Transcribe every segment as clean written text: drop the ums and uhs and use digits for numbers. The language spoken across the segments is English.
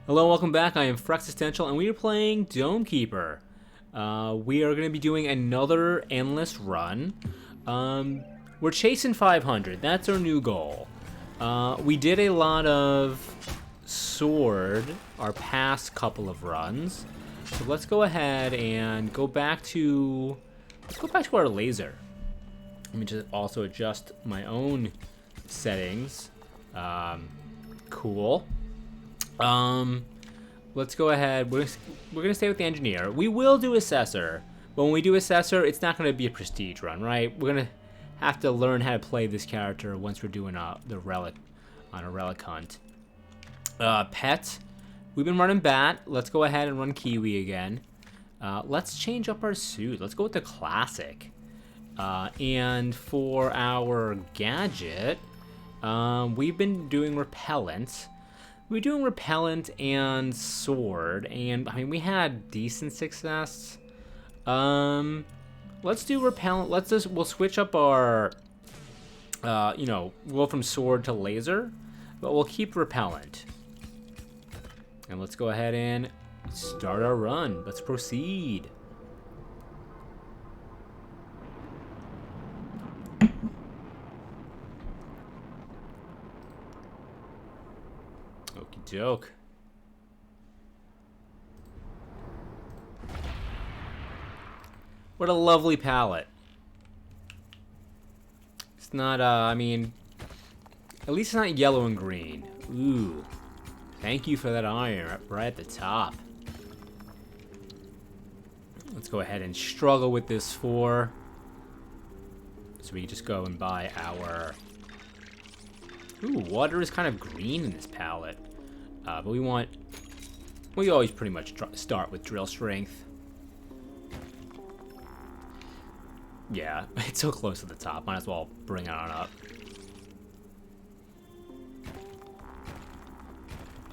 Hello, welcome back. I am Frexistential, and we are playing Dome Keeper. We are going to be doing another endless run. We're chasing 500. That's our new goal. We did a lot of sword our past couple of runs, so let's go ahead and go back to our laser. Let me just also adjust my own settings. Cool. Let's go ahead. We're gonna stay with the engineer. We will do assessor, but when we do assessor, it's not gonna be a prestige run, right? We're gonna have to learn how to play this character once we're doing the relic on a relic hunt. Pet. We've been running bat. Let's go ahead and run Kiwi again. Let's change up our suit. Let's go with the classic. And for our gadget, we've been doing repellent. We're doing repellent and sword, and I mean we had decent success. Let's do repellent. We'll switch up our, we'll go from sword to laser, but we'll keep repellent. And let's go ahead and start our run. Let's proceed. Okie doke. What a lovely palette. It's not, I mean, at least it's not yellow and green. Ooh. Thank you for that iron right at the top. Let's go ahead and struggle with this 4. So we can just go and buy our... Ooh, water is kind of green in this palette. But we always pretty much start with drill strength. Yeah, it's so close to the top. Might as well bring it on up.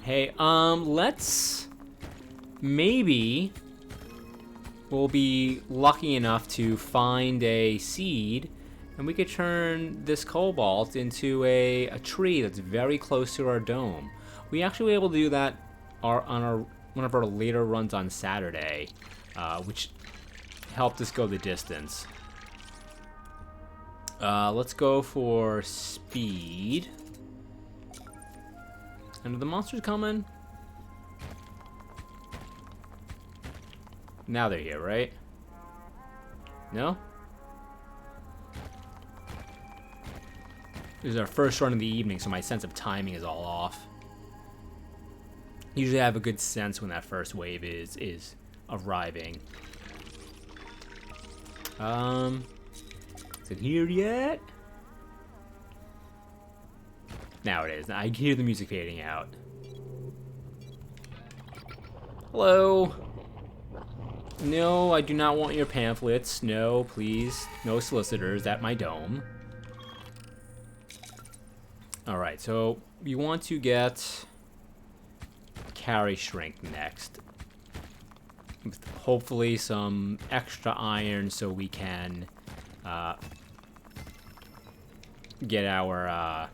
Hey, let's... Maybe we'll be lucky enough to find a seed, and we could turn this cobalt into a tree that's very close to our dome. We actually were able to do that on one of our later runs on Saturday, which helped us go the distance. Let's go for speed. And are the monsters coming? Now they're here, right? No? This is our first run of the evening, so my sense of timing is all off. Usually I have a good sense when that first wave is arriving. Is it here yet? Now it is. I hear the music fading out. Hello? No, I do not want your pamphlets. No, please. No solicitors at my dome. Alright, so we want to get carry strength next. With hopefully some extra iron so we can get our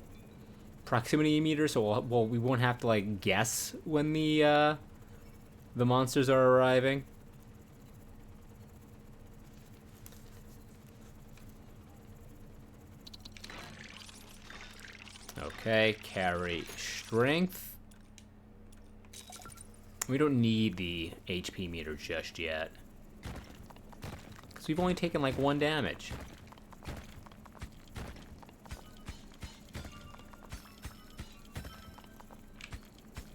proximity meter, so we won't have to like guess when the monsters are arriving. Okay, carry strength. We don't need the HP meter just yet, because we've only taken like 1 damage.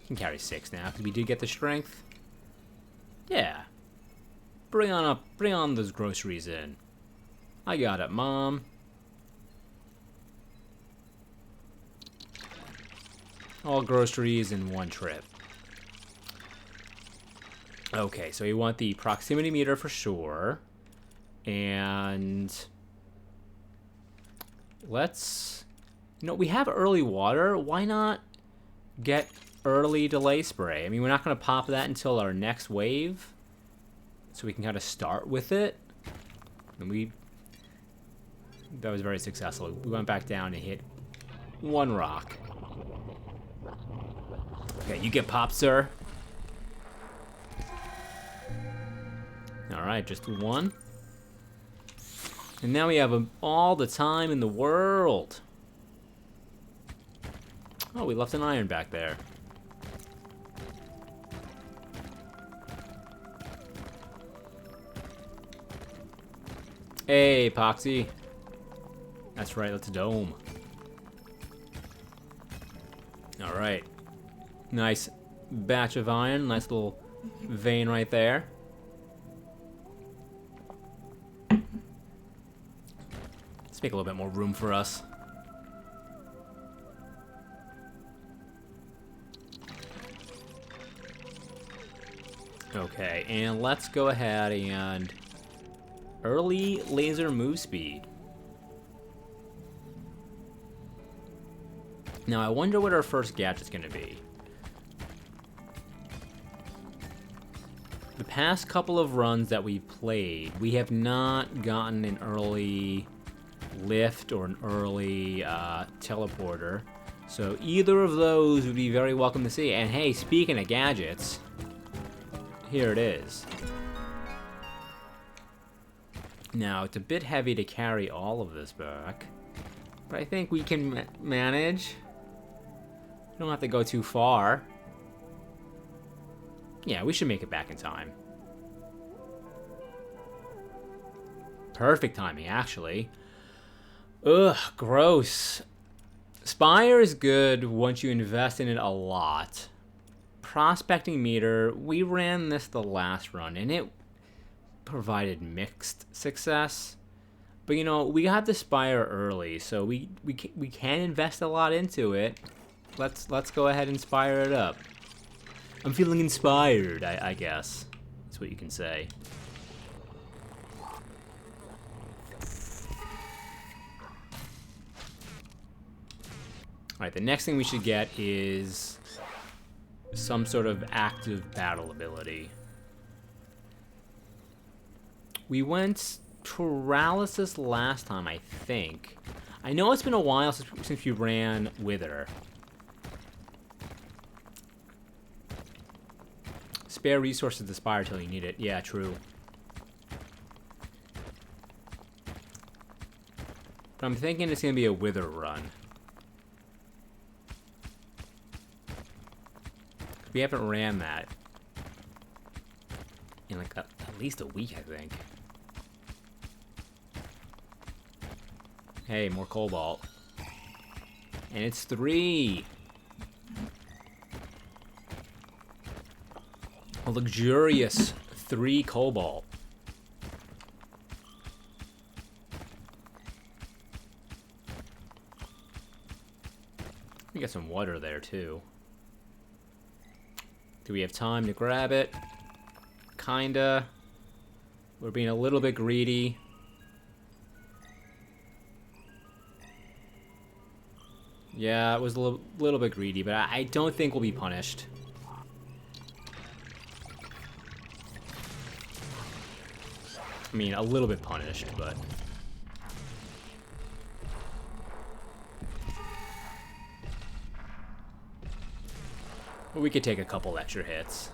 Can carry 6 now, because we did get the strength. Yeah. Bring on those groceries in. I got it, Mom. All groceries in 1 trip. Okay, so we want the proximity meter for sure. And let's... we have early water. Why not get early delay spray? I mean, we're not going to pop that until our next wave, so we can kind of start with it. And that was very successful. We went back down and hit 1 rock. Okay, you get popped, sir. Alright, just one. And now we have all the time in the world. Oh, we left an iron back there. Hey, Epoxy. That's right, that's a dome. Alright. Nice batch of iron. Nice little vein right there. Let's make a little bit more room for us. Okay, and let's go ahead and early laser move speed. Now I wonder what our first gadget's gonna be. The past couple of runs that we've played, we have not gotten an early lift or an early teleporter. So either of those would be very welcome to see. And hey, speaking of gadgets, here it is. Now, it's a bit heavy to carry all of this back, but I think we can manage. We don't have to go too far. Yeah, we should make it back in time. Perfect timing, actually. Ugh, gross. Spire is good once you invest in it a lot. Prospecting meter, we ran this the last run, and it provided mixed success. But you know, we got the Spire early, so we can invest a lot into it. Let's go ahead and Spire it up. I'm feeling inspired, I guess. That's what you can say. Alright, the next thing we should get is some sort of active battle ability. We went Paralysis last time, I think. I know it's been a while since we ran Wither. Spare resources to Spire till you need it. Yeah, true. But I'm thinking it's going to be a Wither run. We haven't ran that in like at least a week, I think. Hey, more cobalt. And it's 3. A luxurious 3 cobalt. We got some water there too. Do we have time to grab it? Kinda. We're being a little bit greedy. Yeah, it was a little bit greedy, but I don't think we'll be punished. I mean, a little bit punished, but... we could take a couple extra hits.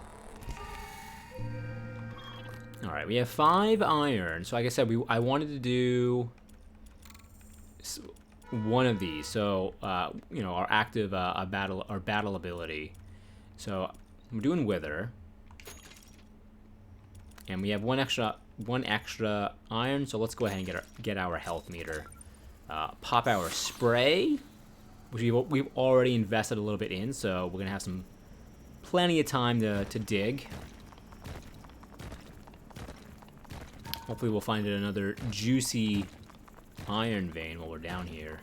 Alright, we have 5 iron. So like I said, I wanted to do one of these. So, you know, our active battle ability. So, I'm doing Wither. And we have one extra iron, so let's go ahead and get our health meter. Pop our spray, which we've already invested a little bit in, so we're gonna have plenty of time to dig. Hopefully we'll find another juicy iron vein while we're down here.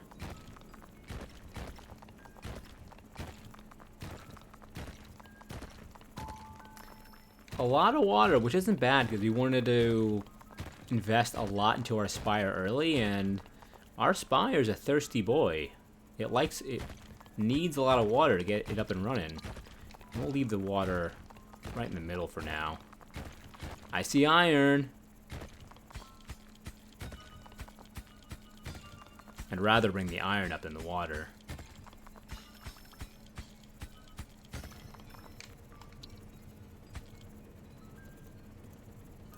A lot of water, which isn't bad because we wanted to invest a lot into our Spire early, and our Spire is a thirsty boy. It needs a lot of water to get it up and running. We'll leave the water right in the middle for now. I see iron. I'd rather bring the iron up than the water.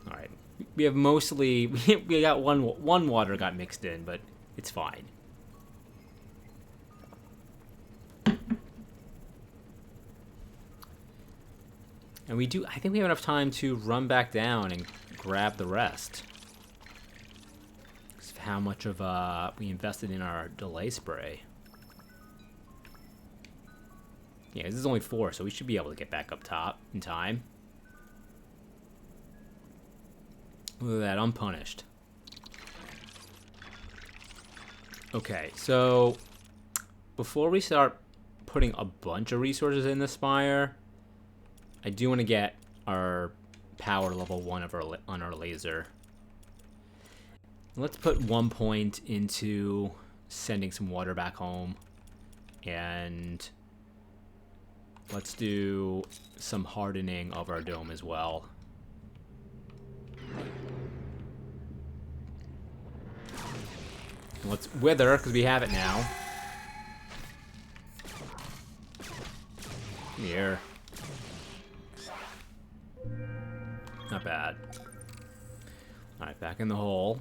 Alright, We have mostly we got one water got mixed in, but it's fine. And we do. I think we have enough time to run back down and grab the rest. Because of how much of we invested in our delay spray. Yeah, this is only 4, so we should be able to get back up top in time. Look at that, unpunished. Okay, so before we start putting a bunch of resources in the spire, I do want to get our power level 1 on our laser. Let's put 1 point into sending some water back home, and let's do some hardening of our dome as well. And let's wither, because we have it now. Here. Not bad. Alright, back in the hole.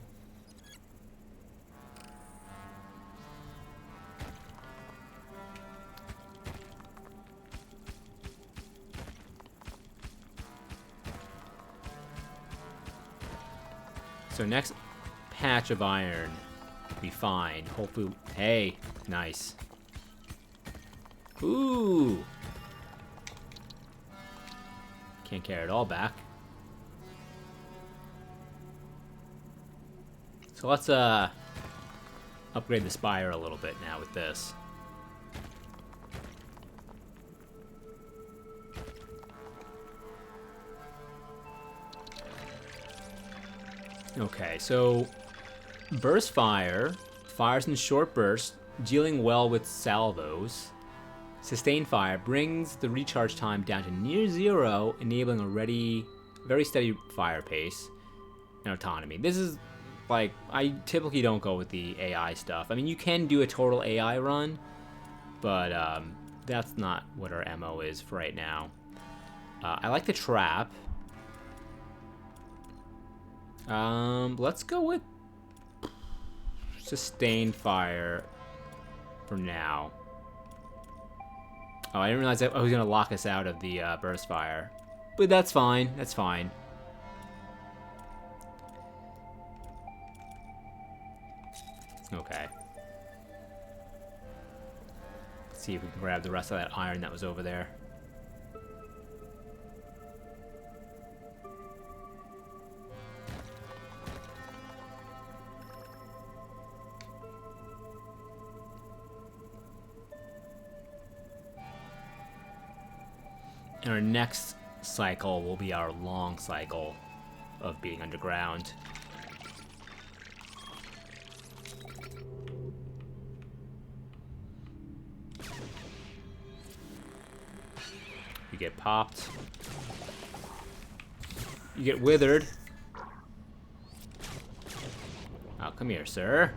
So next patch of iron will be fine. Hopefully, hey, nice. Ooh. Can't carry it all back. So let's upgrade the spire a little bit now with this. Okay, so burst fire fires in short bursts, dealing well with salvos. Sustained fire brings the recharge time down to near 0, enabling a very steady fire pace and autonomy. This is like, I typically don't go with the AI stuff. I mean, you can do a total AI run, but that's not what our MO is for right now. I like the trap. Let's go with sustained fire for now. Oh, I didn't realize that I was gonna lock us out of the burst fire, but that's fine. That's fine. Okay. Let's see if we can grab the rest of that iron that was over there. And our next cycle will be our long cycle of being underground. You get popped. You get withered. Oh, come here, sir.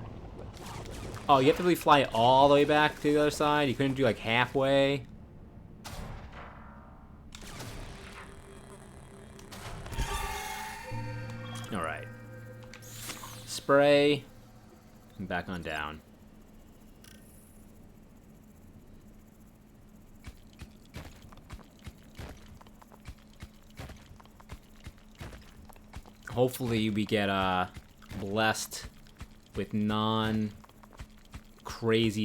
Oh, you have to really fly all the way back to the other side? You couldn't do like halfway? Alright. Spray. And back on down. Hopefully we get blessed with non-crazy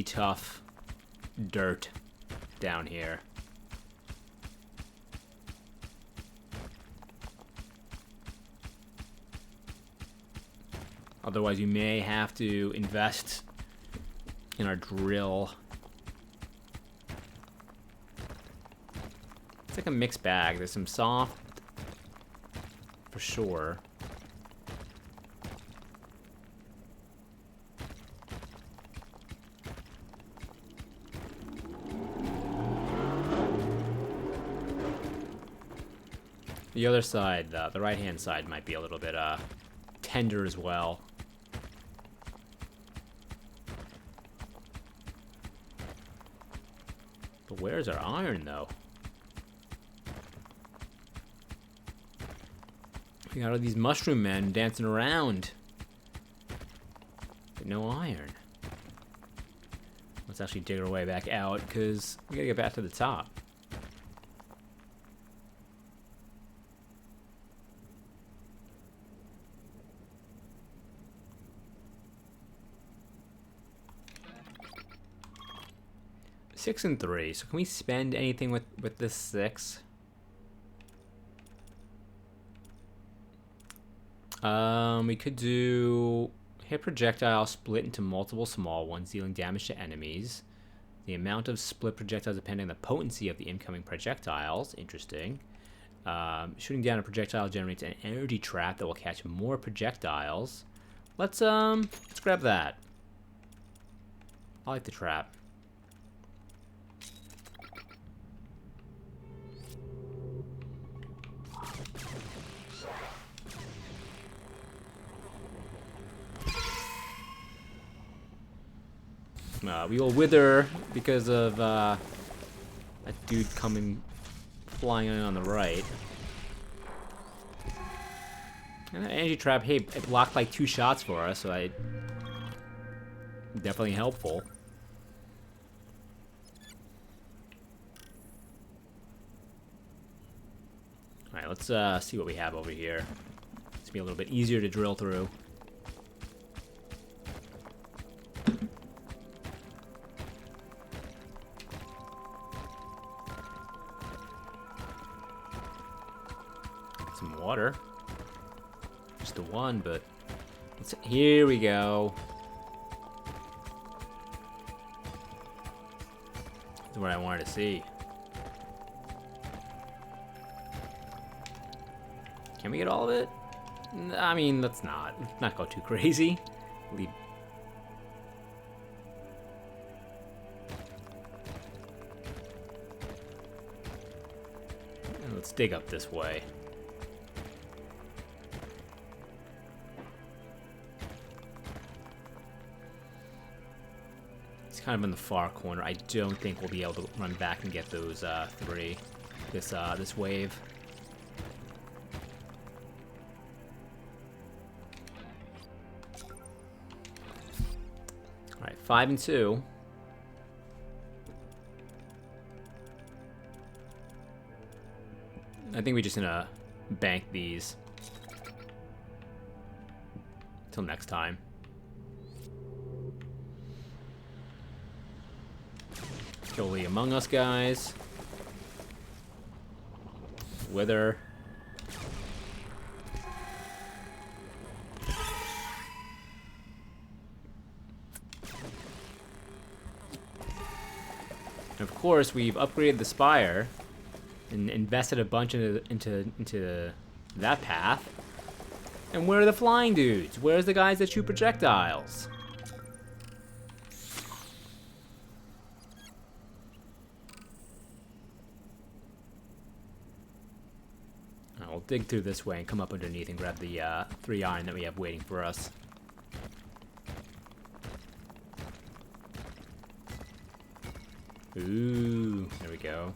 tough dirt down here. Otherwise, you may have to invest in our drill. It's like a mixed bag. There's some soft, for sure. The other side, the right-hand side, might be a little bit tender as well. But where's our iron, though? We got all these mushroom men dancing around. But no iron. Let's actually dig our way back out, because we gotta get back to the top. Six and 3. So can we spend anything with this 6? We could do hit projectile split into multiple small ones, dealing damage to enemies. The amount of split projectiles depending on the potency of the incoming projectiles. Interesting. Shooting down a projectile generates an energy trap that will catch more projectiles. Let's grab that. I like the trap. We will wither because of that dude coming flying in on the right. And that energy trap, hey, it blocked like 2 shots for us, so definitely helpful. Alright, let's see what we have over here. It's gonna be a little bit easier to drill through. Some water. Just the one, but here we go. That's what I wanted to see. Can we get all of it? I mean, let's not go too crazy. Leave. And let's dig up this way. It's kind of in the far corner. I don't think we'll be able to run back and get those 3. This wave. All right, 5 and 2. I think we're just gonna bank these till next time. Kill the Among Us guys. Wither. And of course, we've upgraded the spire and invested a bunch into that path. And where are the flying dudes? Where's the guys that shoot projectiles? We'll dig through this way and come up underneath and grab the 3 iron that we have waiting for us. Ooh, there we go.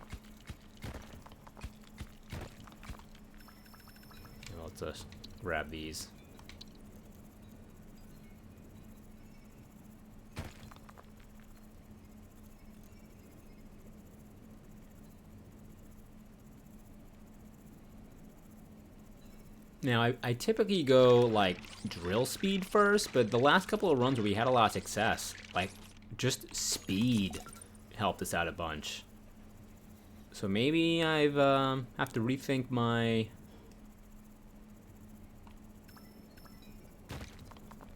Let's just grab these. Now, I typically go, like, drill speed first, but the last couple of runs where we had a lot of success, like, just speed helped us out a bunch. So maybe I've have to rethink my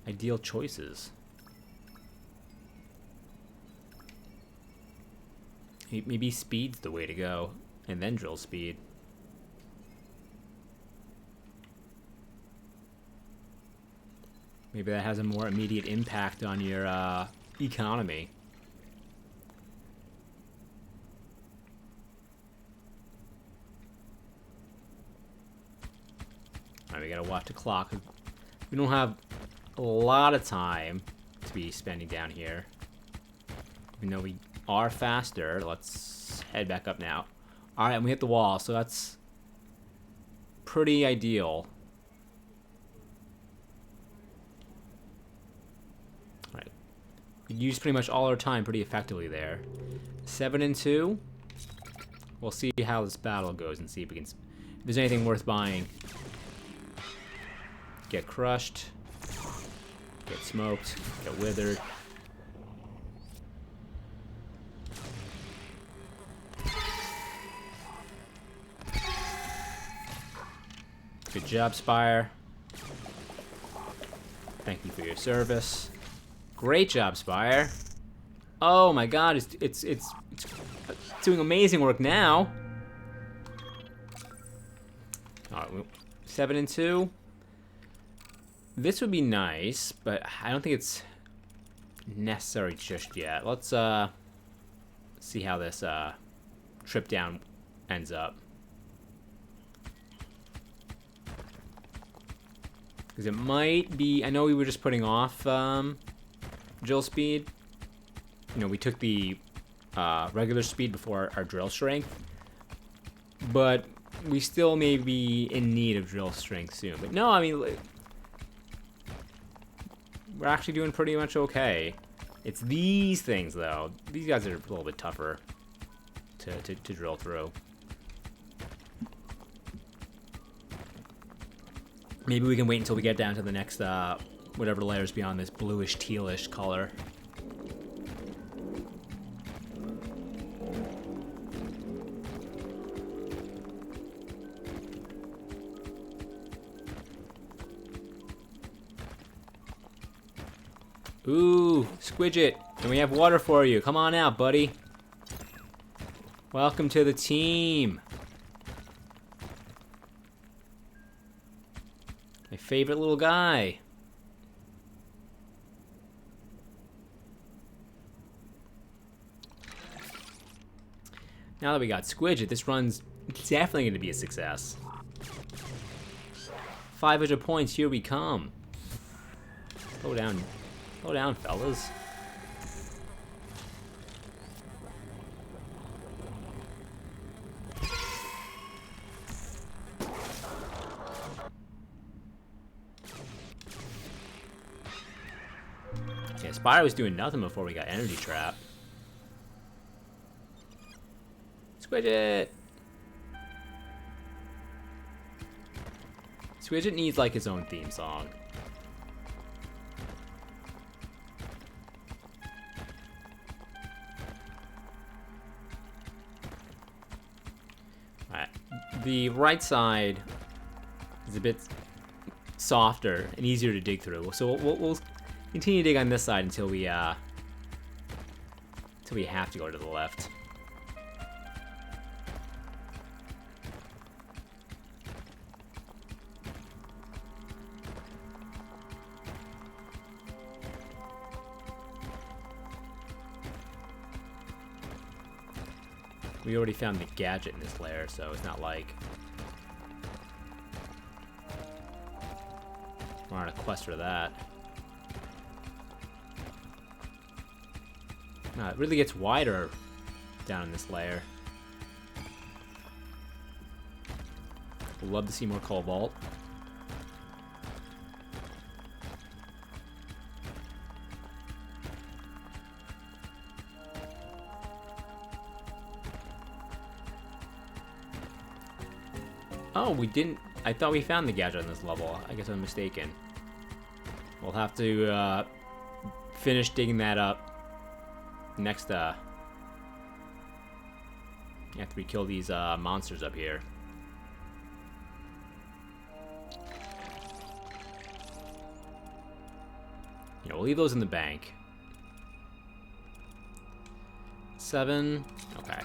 ideal choices. Maybe speed's the way to go, and then drill speed. Maybe that has a more immediate impact on your economy. Alright, we gotta watch the clock. We don't have a lot of time to be spending down here. Even though we are faster, let's head back up now. Alright, and we hit the wall, so that's pretty ideal. We used pretty much all our time pretty effectively there. 7 and 2. We'll see how this battle goes and see if we can... If there's anything worth buying. Get crushed. Get smoked. Get withered. Good job, Spire. Thank you for your service. Great job, Spire. Oh my God, it's doing amazing work now. All right, 7 and 2. This would be nice, but I don't think it's necessary just yet. Let's see how this trip down ends up. Because it might be... I know we were just putting off drill speed. You know, we took the regular speed before our drill strength. But we still may be in need of drill strength soon. But no, I mean... We're actually doing pretty much okay. It's these things, though. These guys are a little bit tougher to drill through. Maybe we can wait until we get down to the next, whatever layers beyond this bluish, tealish color. Ooh, Squidget, and we have water for you. Come on out, buddy. Welcome to the team. My favorite little guy. Now that we got Squidget, this run's definitely going to be a success. 500 points, here we come. Slow down, fellas. Yeah, Spire was doing nothing before we got Energy Trap. Squidget! Squidget needs like his own theme song. Alright, the right side is a bit softer and easier to dig through, so we'll continue to dig on this side until we have to go to the left. We already found the gadget in this layer, so it's not like we're on a quest for that. No, it really gets wider down in this layer. We'd love to see more cobalt. Oh, we didn't... I thought we found the gadget on this level. I guess I'm mistaken. We'll have to finish digging that up next, after we kill these monsters up here. You know, we'll leave those in the bank. 7. Okay.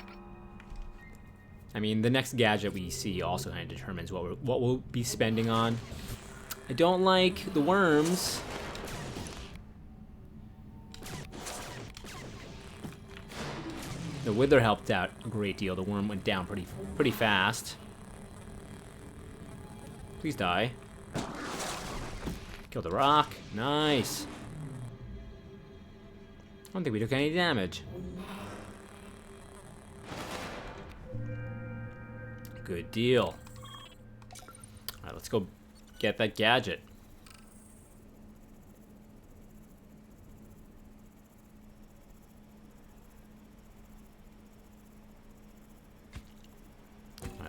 I mean, the next gadget we see also kind of determines what we'll be spending on. I don't like the worms. The wither helped out a great deal. The worm went down pretty fast. Please die. Kill the rock. Nice. I don't think we took any damage. Good deal. Alright, let's go get that gadget.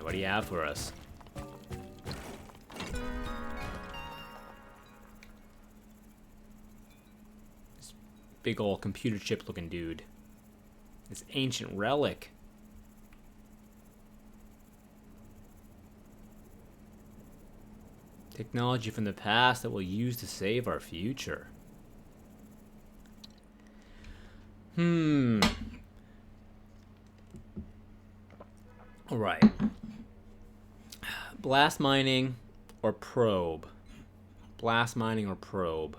what do you have for us? This big old computer chip looking dude. This ancient relic. Technology from the past that we'll use to save our future. Alright. Blast mining or probe? Blast mining or probe?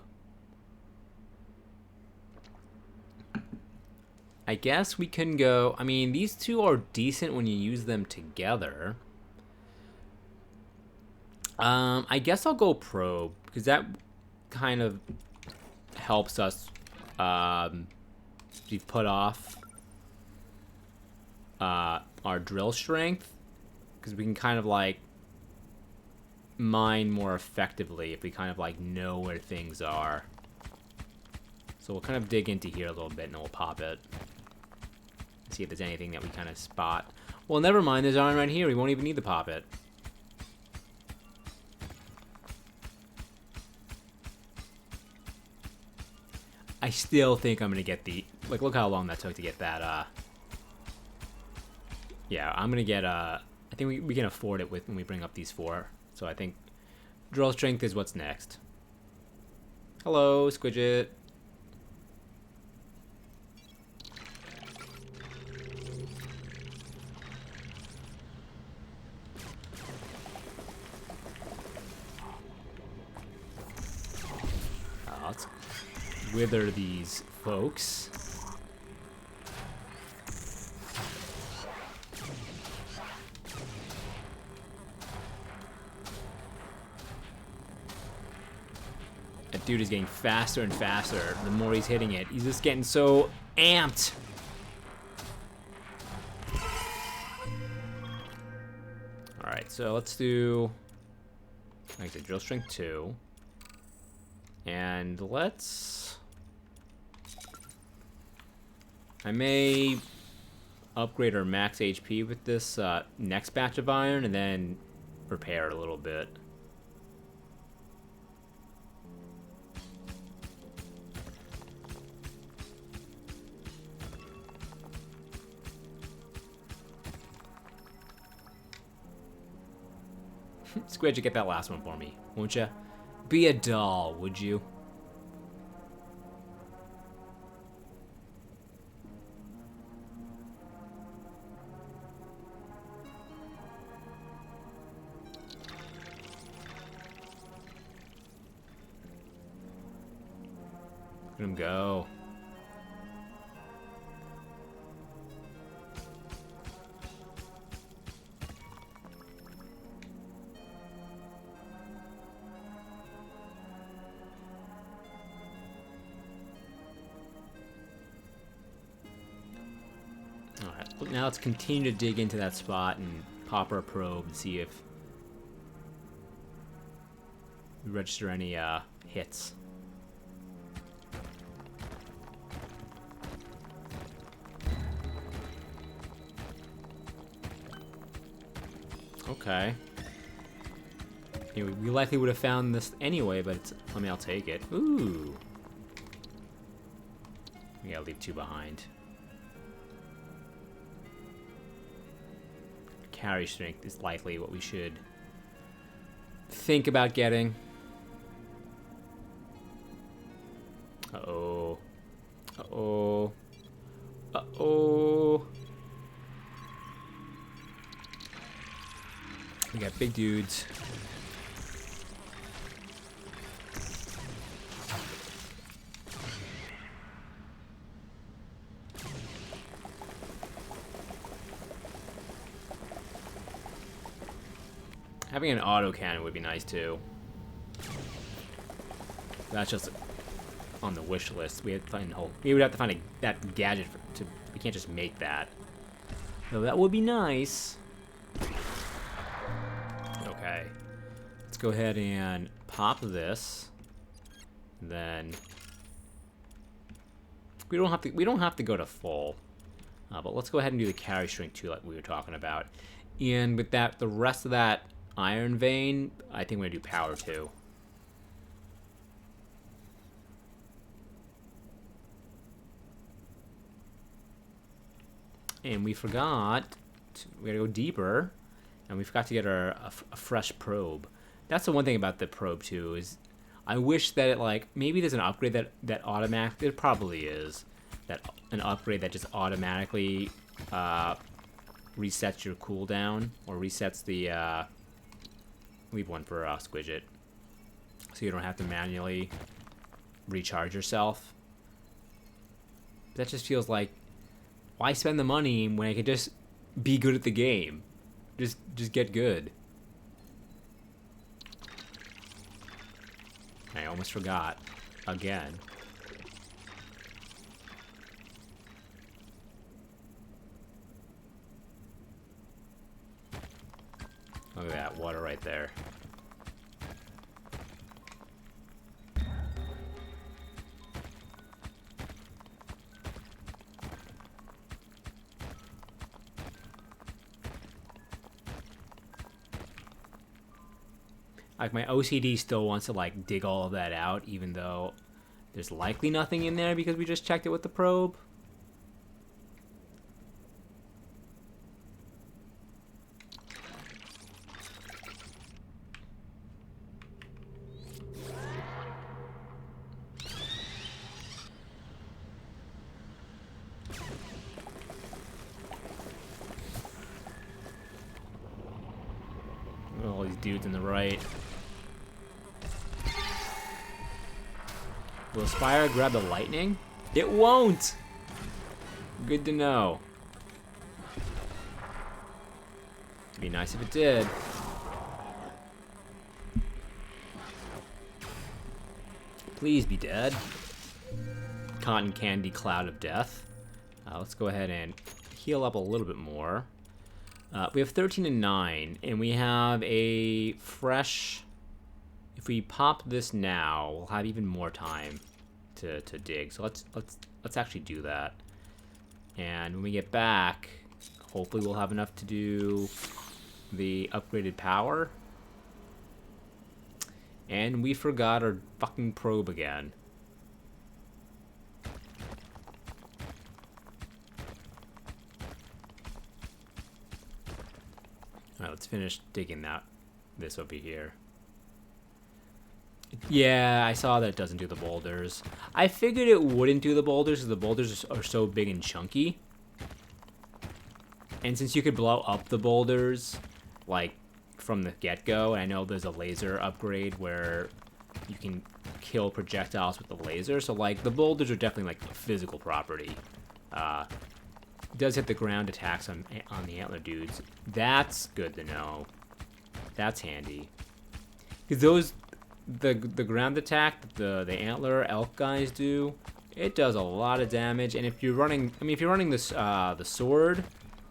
I guess we can go... I mean, these two are decent when you use them together. I guess I'll go probe, because that kind of helps us we've put off our drill strength, because we can kind of like mine more effectively if we kind of like know where things are. So we'll kind of dig into here a little bit and then we'll pop it. See if there's anything that we kind of spot. Well, never mind, there's iron right here. We won't even need to pop it. I still think I'm gonna get the... Like, look how long that took to get that, Yeah, I'm gonna get, I think we can afford it with when we bring up these 4. So I think drill strength is what's next. Hello, Squidget. Let's wither these folks. That dude is getting faster and faster the more he's hitting it. He's just getting so amped. Alright, so let's do, like I said, drill strength 2. And let's... I may upgrade our max HP with this next batch of iron and then repair it a little bit. Squidge, get that last one for me, won't ya? Be a doll, would you? Let him go. Alright, now let's continue to dig into that spot and pop our probe and see if we register any hits. Okay. Anyway, we likely would have found this anyway, but it's, I mean, I'll take it. Ooh. We gotta leave 2 behind. Carry strength is likely what we should think about getting. Uh-oh. Uh-oh. Uh-oh. We got big dudes. Having an auto cannon would be nice too. That's just on the wish list. We have to find we would have to find that gadget to. We can't just make that. So that would be nice. Okay, let's go ahead and pop this. Then we don't have to go to full, but let's go ahead and do the carry strength too, like we were talking about. And with that, the rest of that iron vein, I think we're gonna do power 2. And we forgot, we gotta go deeper, and we forgot to get a fresh probe. That's the one thing about the probe too, is I wish that it, like, maybe there's an upgrade that automatically, it probably is, that an upgrade that just automatically resets your cooldown, or resets the, leave one for Squidget, so you don't have to manually recharge yourself. That just feels like, why spend the money when I could just be good at the game? Just get good. I almost forgot. Again. Look at that, water right there. Like, my OCD still wants to, like, dig all of that out, even though there's likely nothing in there because we just checked it with the probe. All these dudes in the right. Will Spire grab the lightning? It won't! Good to know. It'd be nice if it did. Please be dead. Cotton candy cloud of death. Let's go ahead and heal up a little bit more. We have 13 and 9, and we have a fresh... If we pop this now, we'll have even more time to dig. So let's actually do that. And when we get back, hopefully we'll have enough to do the upgraded power. And we forgot our fucking probe again. Alright, let's finish digging this over here. Yeah, I saw that it doesn't do the boulders. I figured it wouldn't do the boulders because the boulders are so big and chunky. And since you could blow up the boulders, like, from the get-go, and I know there's a laser upgrade where you can kill projectiles with the laser, so, like, the boulders are definitely, like, a physical property. It does hit the ground attacks on the antler dudes. That's good to know. That's handy. Because those... The ground attack that the antler elk guys do, it does a lot of damage. And if you're running, I mean, if you're running this the sword,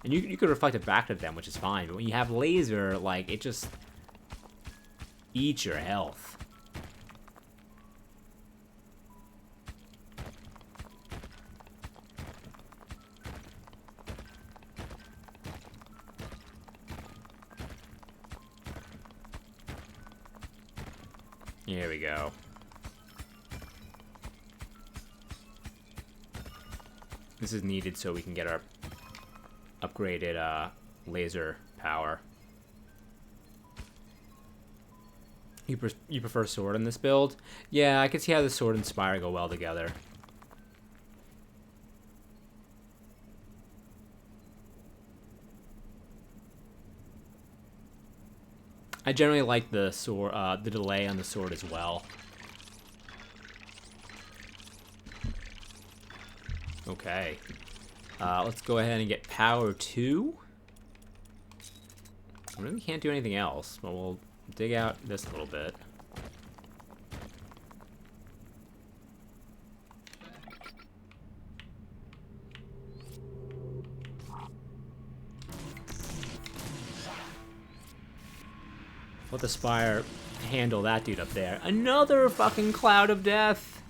and you could reflect it back to them, which is fine. But when you have laser, like, it just eats your health. Here we go. This is needed so we can get our upgraded laser power. You prefer sword in this build? Yeah, I can see how the sword and spire go well together. I generally like the sword, the delay on the sword as well. Okay. Let's go ahead and get power 2. I really can't do anything else, but we'll dig out this a little bit. Let the spire handle that dude up there. Another fucking cloud of death!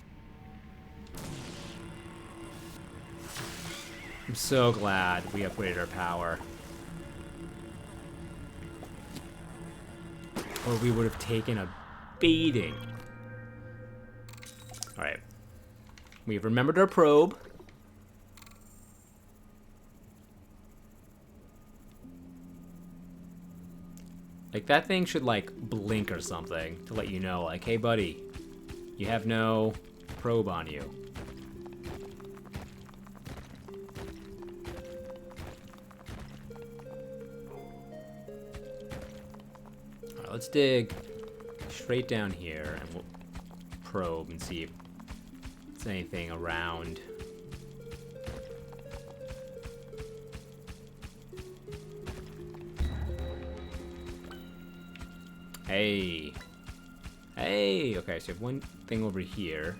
I'm so glad we upgraded our power. or we would have taken a beating. Alright. We've remembered our probe. Like, that thing should, like, blink or something to let you know, like, hey, buddy, you have no probe on you. Alright, let's dig straight down here, and we'll probe and see if there's anything around. Hey. Hey! Okay, so you have one thing over here.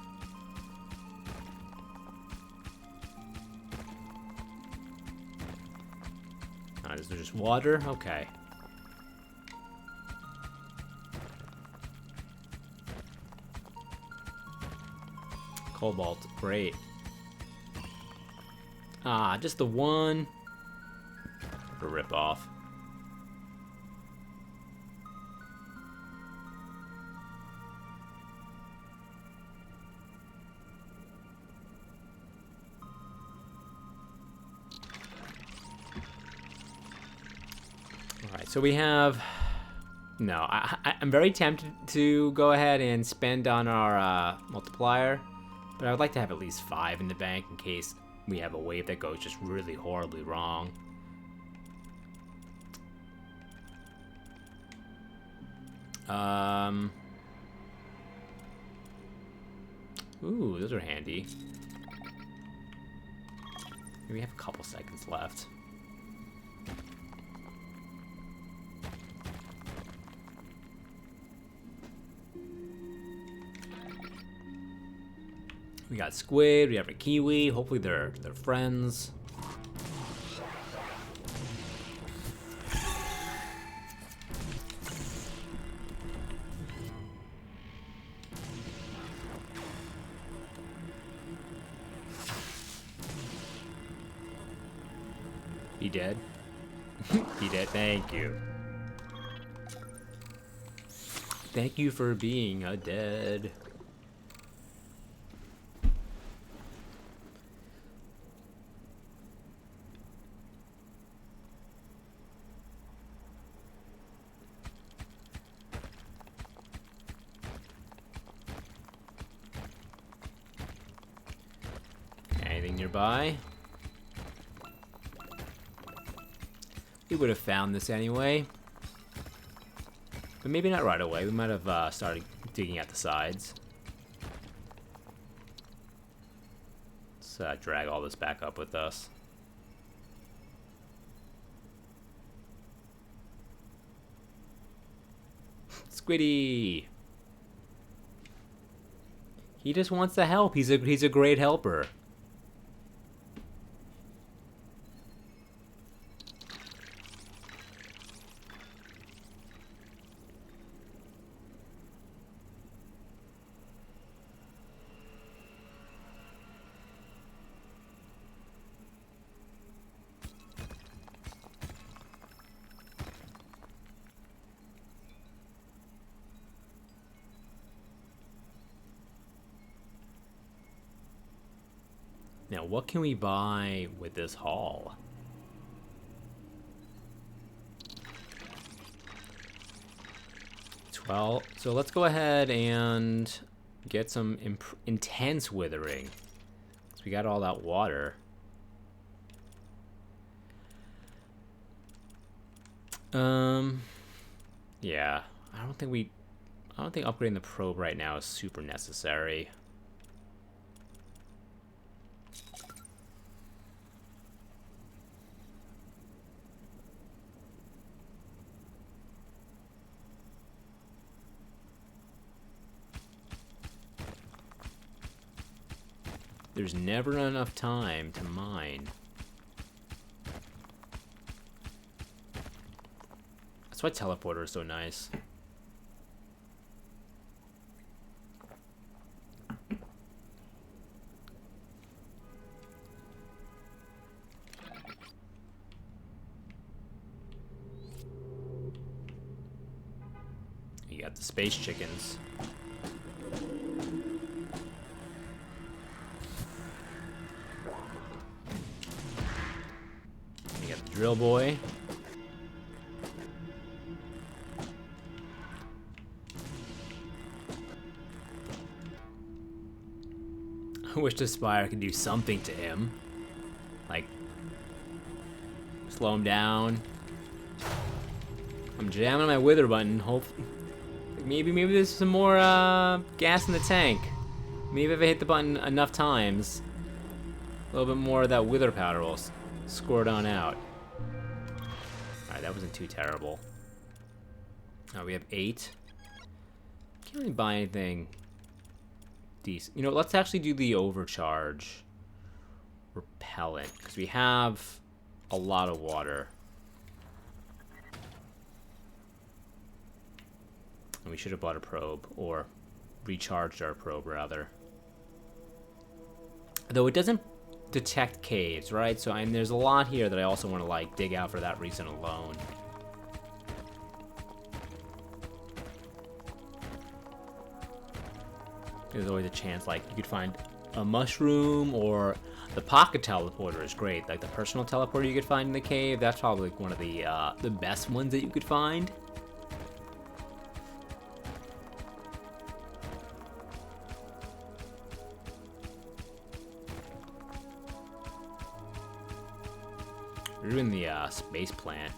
Is there just water? Okay. Cobalt, great. Ah, just the one. What a rip off. Alright, so we have... No, I'm very tempted to go ahead and spend on our multiplier, but I would like to have at least 5 in the bank in case we have a wave that goes just really horribly wrong. Ooh, those are handy. We have a couple seconds left. We got squid, we have a kiwi, hopefully they're friends. He dead? He dead, thank you. Thank you for being a dead. Anything nearby? We would have found this anyway. But maybe not right away. We might have started digging at the sides. Let's drag all this back up with us. Squiddy! He just wants to help. He's a great helper. Now, what can we buy with this haul? Well, so let's go ahead and get some intense withering. So we got all that water. Yeah, I don't think upgrading the probe right now is super necessary. There's never enough time to mine. That's why teleporter is so nice. You got the space chickens. You got the drill boy. I wish the Spire could do something to him. Like, slow him down. I'm jamming my wither button. Hope maybe there's some more gas in the tank. Maybe if I hit the button enough times, a little bit more of that wither powder will squirt on out. Alright, that wasn't too terrible. Now we have 8. Can't really buy anything decent. You know, let's actually do the overcharge repellent, because we have a lot of water. And we should have bought a probe, or recharged our probe, rather. Though it doesn't detect caves, right? So, and there's a lot here that I also want to, like, dig out for that reason alone. There's always a chance, like, you could find a mushroom, or the pocket teleporter is great. Like, the personal teleporter you could find in the cave, that's probably like one of the best ones that you could find. We're doing the space plant.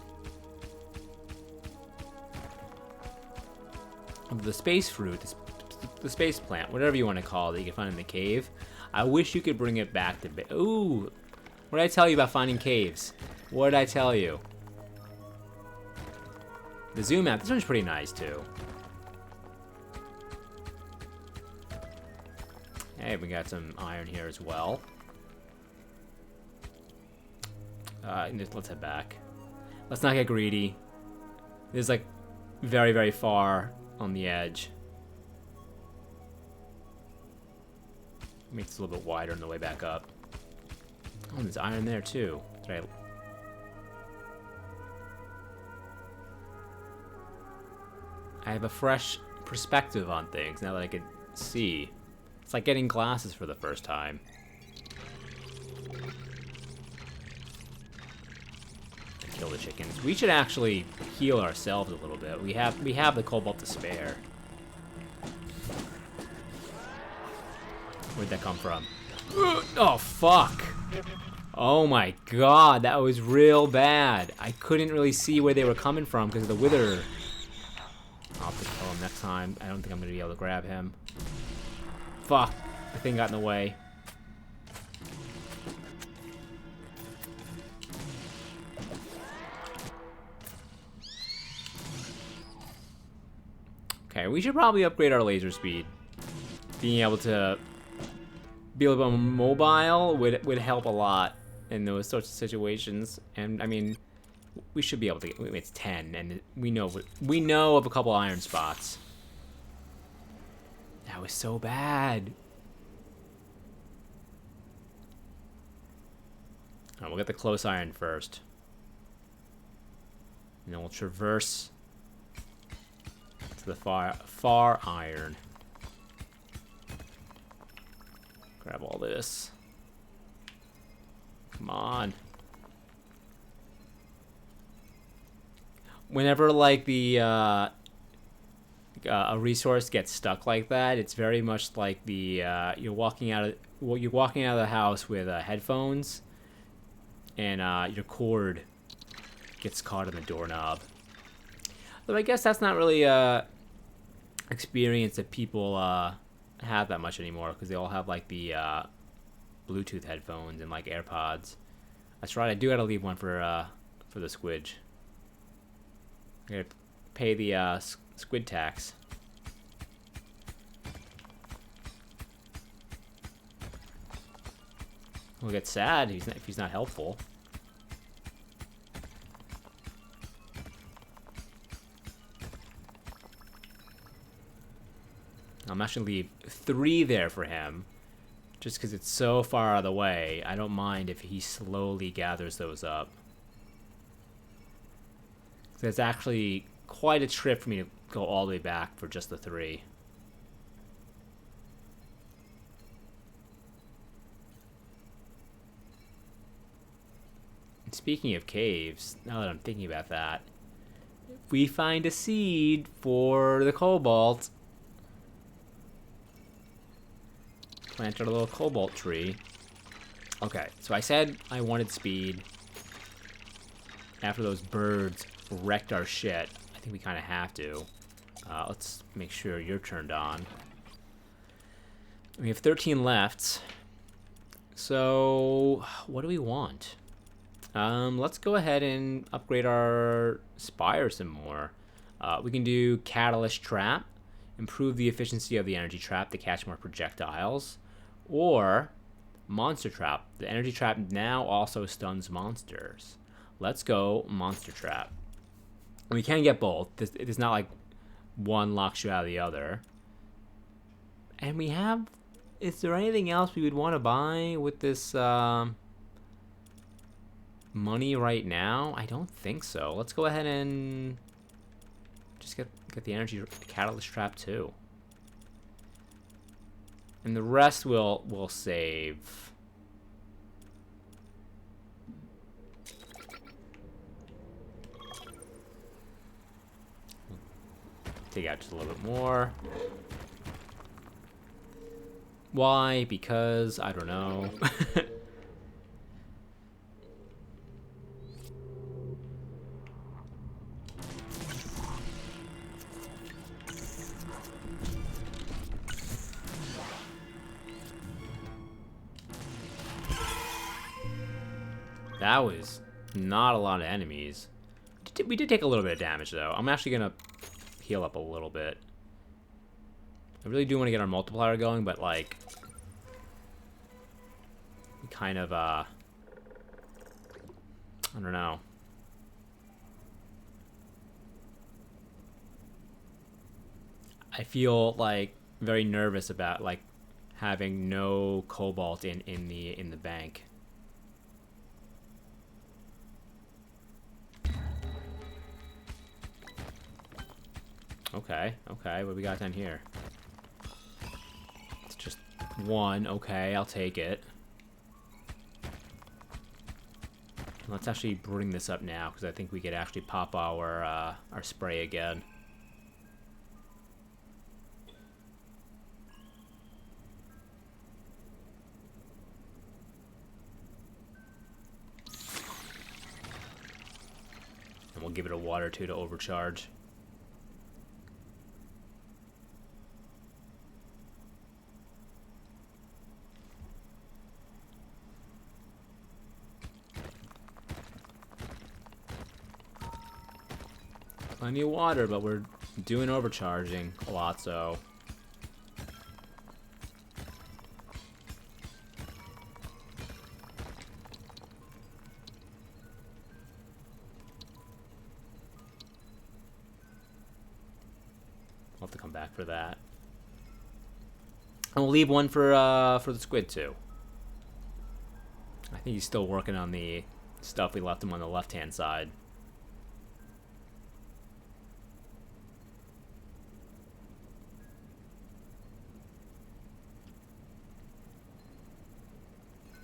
The space fruit, the space plant, whatever you want to call it, that you can find in the cave. I wish you could bring it back to... Ooh! What did I tell you about finding caves? What did I tell you? The zoom out, this one's pretty nice too. Hey, we got some iron here as well. Let's head back. Let's not get greedy. This is like very, very far on the edge. Makes it a little bit wider on the way back up. Oh, there's iron there too. Did I have a fresh perspective on things now that I can see. It's like getting glasses for the first time. Kill the chickens. We should actually heal ourselves a little bit. We have the cobalt to spare. Where'd that come from? Oh, fuck. Oh my god, that was real bad. I couldn't really see where they were coming from because of the wither. I'll have to kill him next time. I don't think I'm going to be able to grab him. Fuck. The thing got in the way. Okay, we should probably upgrade our laser speed. Being able to be a little bit more mobile would help a lot in those sorts of situations. And I mean, we should be able to get, it's 10, and we know of a couple iron spots. That was so bad. Alright, we'll get the close iron first. And then we'll traverse to the far iron. Grab all this. Come on. Whenever like the a resource gets stuck like that, it's very much like the you're walking out of the house with headphones, and your cord gets caught in the doorknob. But I guess that's not really a experience that people have that much anymore, because they all have like the Bluetooth headphones and like AirPods. That's right, I do gotta leave one for the squidge. I gotta pay the squid tax. We'll get sad if he's not helpful. I'm actually gonna leave 3 there for him, just because it's so far out of the way. I don't mind if he slowly gathers those up. It's actually quite a trip for me go all the way back for just the 3. And speaking of caves, now that I'm thinking about that, if we find a seed for the cobalt, plant our little cobalt tree. Okay, so I said I wanted speed. After those birds wrecked our shit, I think we kind of have to. Let's make sure you're turned on. We have 13 left. So, what do we want? Let's go ahead and upgrade our spire some more. We can do Catalyst Trap, improve the efficiency of the energy trap to catch more projectiles, or Monster Trap. The energy trap now also stuns monsters. Let's go Monster Trap. We can get both. It is not like one locks you out of the other. And we have... Is there anything else we would want to buy with this money right now? I don't think so. Let's go ahead and just get the energy catalyst trap too. And the rest we'll save. Take out just a little bit more. Why? Because I don't know. That was not a lot of enemies. We did take a little bit of damage, though. I'm actually going to heal up a little bit. I really do want to get our multiplier going, but, like... kind of, I don't know. I feel, like, very nervous about, like, having no cobalt in the bank. Okay, what do we got down here? It's just 1. Okay, I'll take it. Let's actually bring this up now, because I think we could actually pop our spray again. And we'll give it a water too to overcharge. Plenty of water, but we're doing overcharging a lot, so... I'll have to come back for that. And we'll leave one for the squid, too. I think he's still working on the stuff we left him on the left-hand side.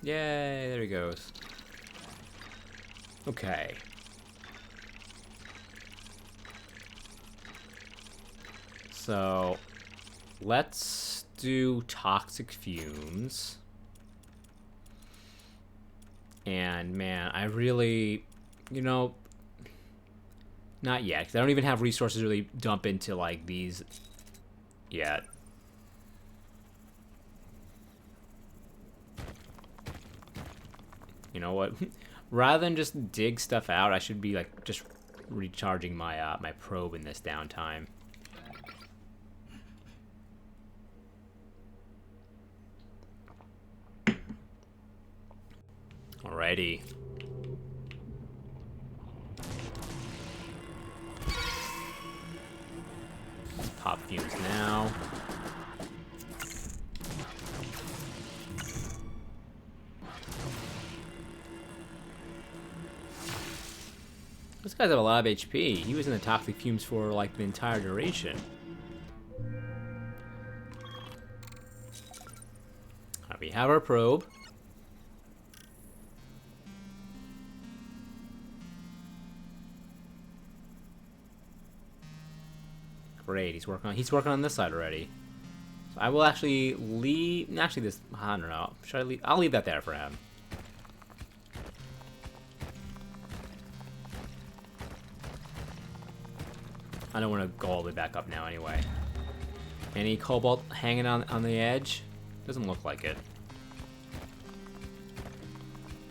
Yay, there he goes. Okay. So, let's do toxic fumes. And man, I really, you know, not yet, because I don't even have resources to really dump into like these yet. You know what? Rather than just dig stuff out, I should be like just recharging my my probe in this downtime. Alrighty. Let's pop fumes now. Those guys have a lot of HP. He was in the toxic fumes for like the entire duration. Alright, we have our probe. Great, he's working on this side already. So I will actually leave. Actually, this, I don't know. Should I leave? I'll leave that there for him. I don't want to go all the way back up now anyway. Any cobalt hanging on the edge? Doesn't look like it.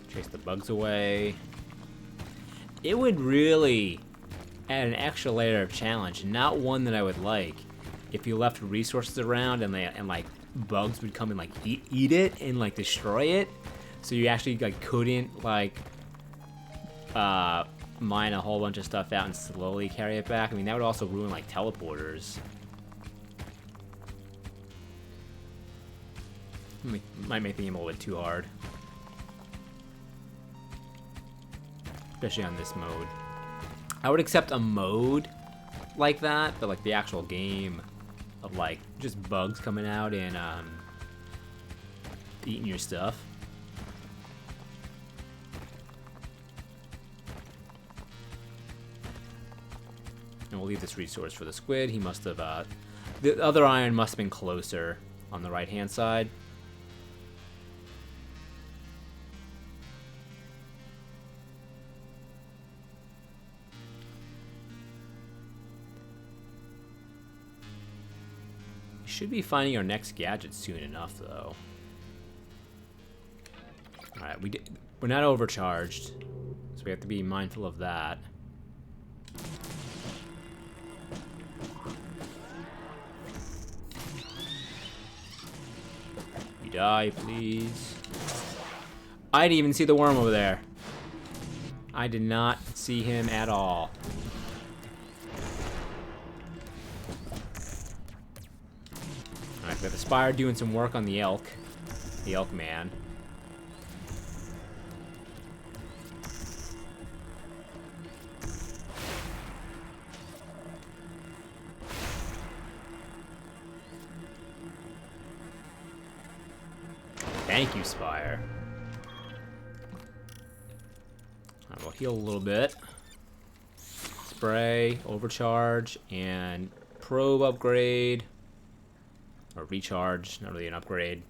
Chase the bugs away. It would really add an extra layer of challenge, not one that I would like, if you left resources around and like bugs would come and like eat it and like destroy it, so you actually like couldn't like mine a whole bunch of stuff out and slowly carry it back. I mean, that would also ruin like teleporters. Might make the game a little bit too hard, especially on this mode. I would accept a mode like that, but like the actual game of like just bugs coming out and eating your stuff. And we'll leave this resource for the squid. He must have, the other iron must have been closer on the right-hand side. We should be finding our next gadget soon enough, though. Alright, we're not overcharged, so we have to be mindful of that. You die, please. I didn't even see the worm over there. I did not see him at all. Alright, we got the Spire doing some work on the elk. The elk man. Thank you, Spire. Alright, we'll heal a little bit. Spray, overcharge, and probe upgrade. Or recharge, not really an upgrade.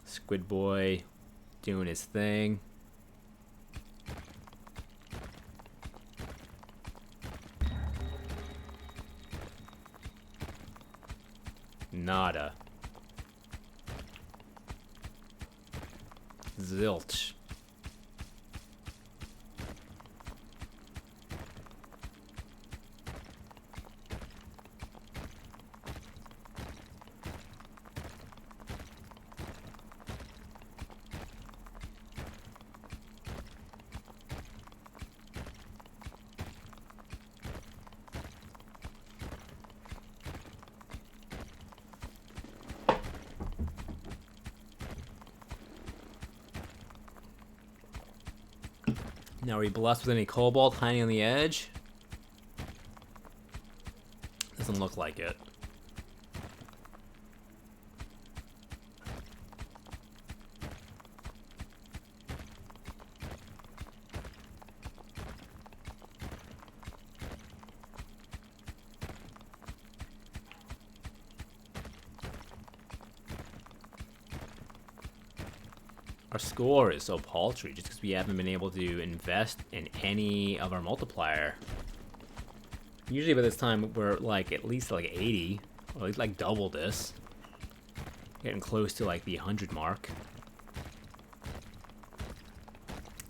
Squid Boy doing his thing. Nada. Zilch. Now, are we blessed with any cobalt hiding on the edge? Doesn't look like it. Our score is so paltry just because we haven't been able to invest in any of our multiplier. Usually by this time we're like at least like 80, or at least like double this. Getting close to like the 100 mark.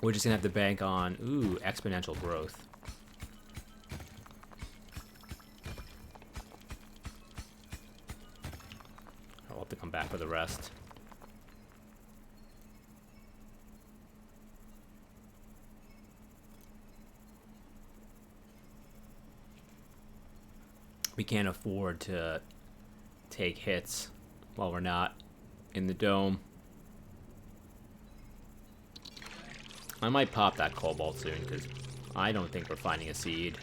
We're just gonna have to bank on, ooh, exponential growth. I'll have to come back for the rest. We can't afford to take hits while we're not in the dome. I might pop that cobalt soon, because I don't think we're finding a seed.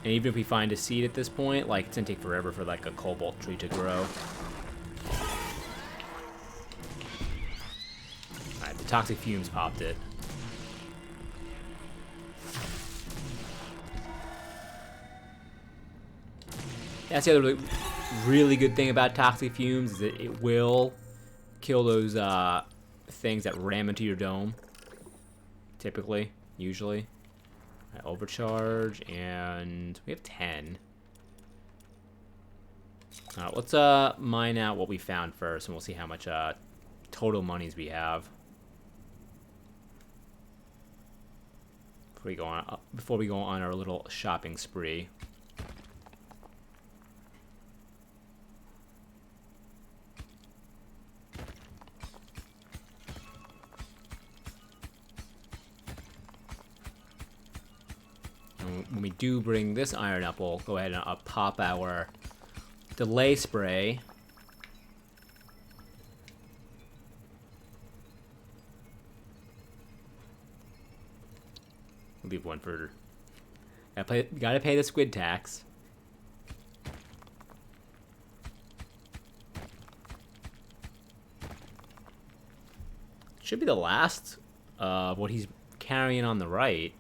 And even if we find a seed at this point, like, it's gonna take forever for, like, a cobalt tree to grow. Alright, the toxic fumes popped it. That's the other really good thing about toxic fumes, is that it will kill those things that ram into your dome. Typically, usually. Right, overcharge, and we have 10. Alright, let's mine out what we found first, and we'll see how much total monies we have. Before we go on our little shopping spree. When we do bring this iron up, we'll go ahead and pop our delay spray. We'll leave one for... Gotta pay the squid tax. Should be the last of what he's carrying on the right.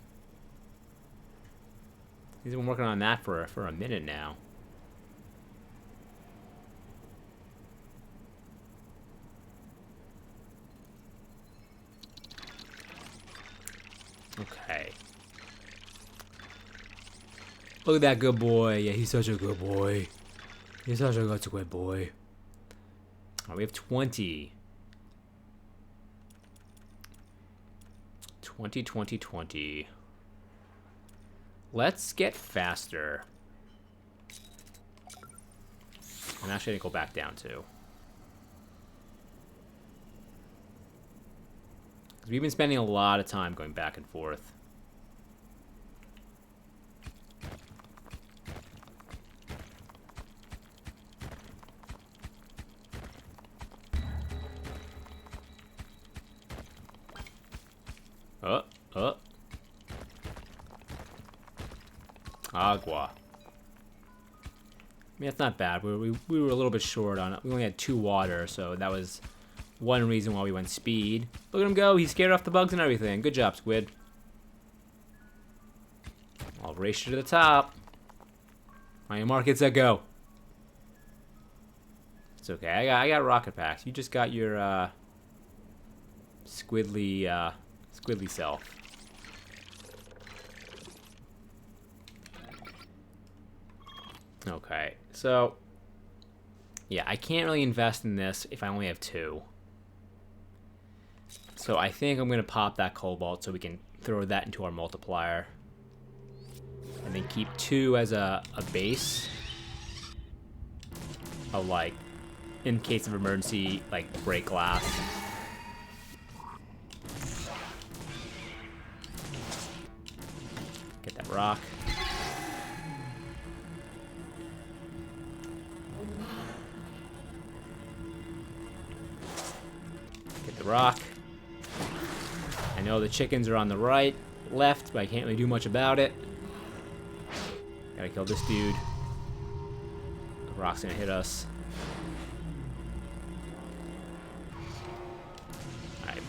He's been working on that for a minute now. Okay. Look at that good boy. Yeah, he's such a good boy. He's such a good boy. Alright, we have 20. 20. Let's get faster. I'm actually gonna go back down too. Because we've been spending a lot of time going back and forth. Agua. I mean, that's not bad. We were a little bit short on it. We only had 2 water, so that was one reason why we went speed. Look at him go. He scared off the bugs and everything. Good job, Squid. I'll race you to the top. On your mark, set, go. It's okay. I got rocket packs. You just got your squiddly self. Okay, so yeah, I can't really invest in this if I only have 2. So I think I'm gonna pop that cobalt so we can throw that into our multiplier, and then keep 2 as a base of, like, in case of emergency, like, break glass. Get that rock. Rock. I know the chickens are on the right, left, but I can't really do much about it. Gotta kill this dude. The rock's gonna hit us. Alright.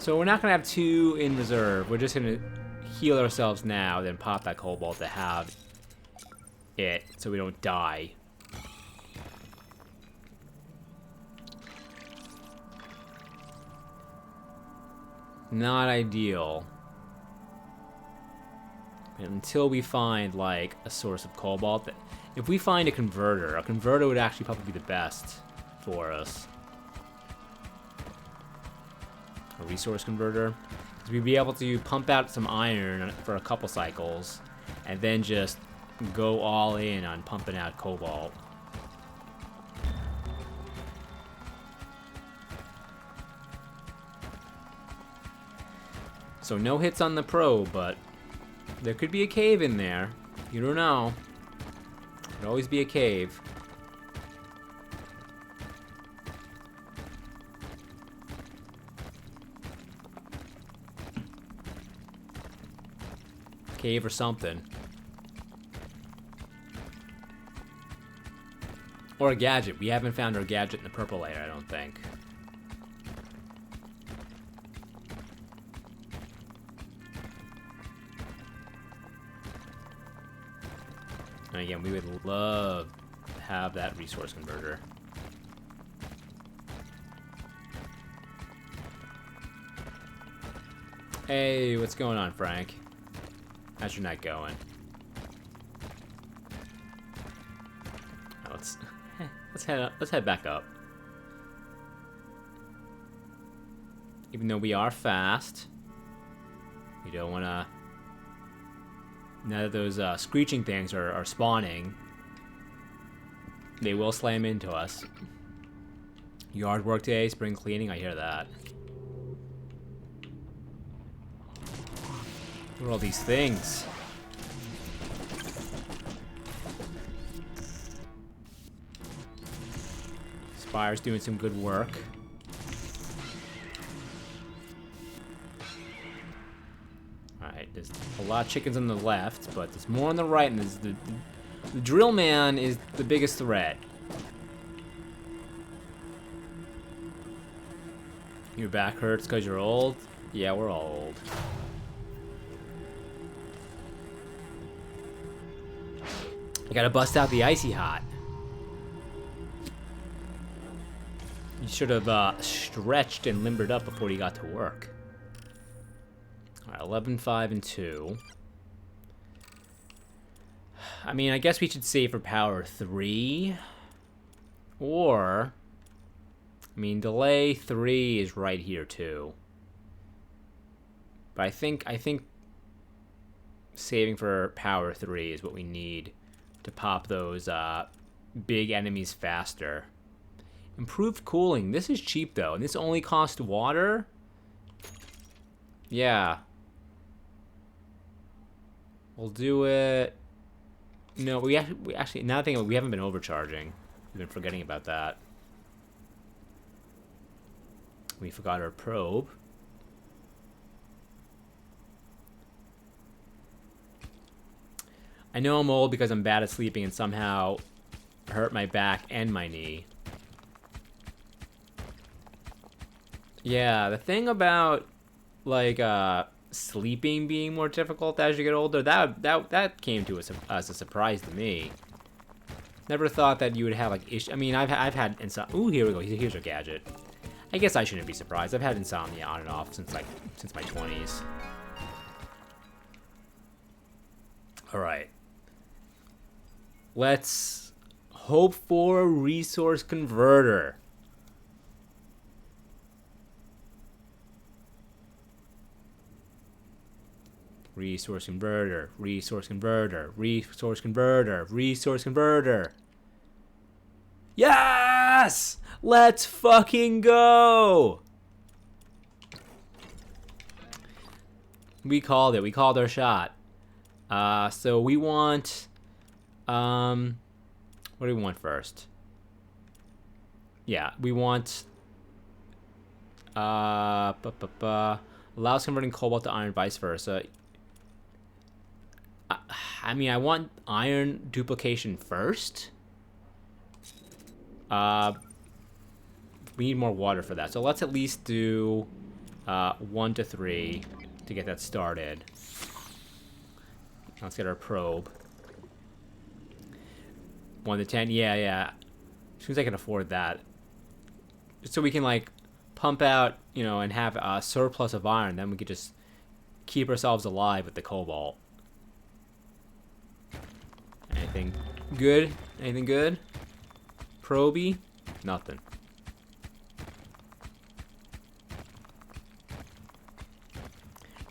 So we're not gonna have 2 in reserve. We're just gonna heal ourselves now, then pop that cobalt to have it so we don't die. Not ideal. And until we find, like, a source of cobalt. If we find a converter would actually probably be the best for us. A resource converter. Because we'd be able to pump out some iron for a couple cycles, and then just go all in on pumping out cobalt. So no hits on the probe, but there could be a cave in there. You don't know. Could always be a cave. Cave or something. Or a gadget. We haven't found our gadget in the purple layer, I don't think. And again, we would love to have that resource converter. Hey, what's going on, Frank? How's your night going? Oh, let's head back up. Even though we are fast, we don't want to. Now that those screeching things are spawning, they will slam into us. Yard work day, spring cleaning. I hear that. What are all these things? Spire's doing some good work. Alright, there's a lot of chickens on the left, but there's more on the right, and the drill man is the biggest threat. Your back hurts because you're old? Yeah, we're all old. I gotta bust out the icy hot. You should have stretched and limbered up before you got to work. Alright, 11, 5, and 2. I mean, I guess we should save for power 3. Or, I mean, delay 3 is right here too. But I think saving for power 3 is what we need to pop those big enemies faster. Improved cooling. This is cheap though, and this only costs water. Yeah. We'll do it. No, we actually now thinking we haven't been overcharging. We've been forgetting about that. We forgot our probe. I know I'm old because I'm bad at sleeping and somehow hurt my back and my knee. Yeah, the thing about like sleeping being more difficult as you get older, that came to us as a surprise to me. Never thought that you would have like issues. I mean, I've had insomnia. Ooh, here we go. Here's our gadget. I guess I shouldn't be surprised. I've had insomnia on and off since my 20s. All right. Let's hope for a resource converter. Resource converter, resource converter, resource converter, resource converter. Yes! Let's fucking go! We called it. We called our shot. So we want... what do we want first? Yeah, we want... allows converting cobalt to iron, vice versa. I mean, I want iron duplication first. We need more water for that. So let's at least do 1 to 3 to get that started. Let's get our probe. 1 to 10. Yeah. As soon as I can afford that. Just so we can, like, pump out, you know, and have a surplus of iron. Then we could just keep ourselves alive with the cobalt. Anything good? Anything good? Proby? Nothing.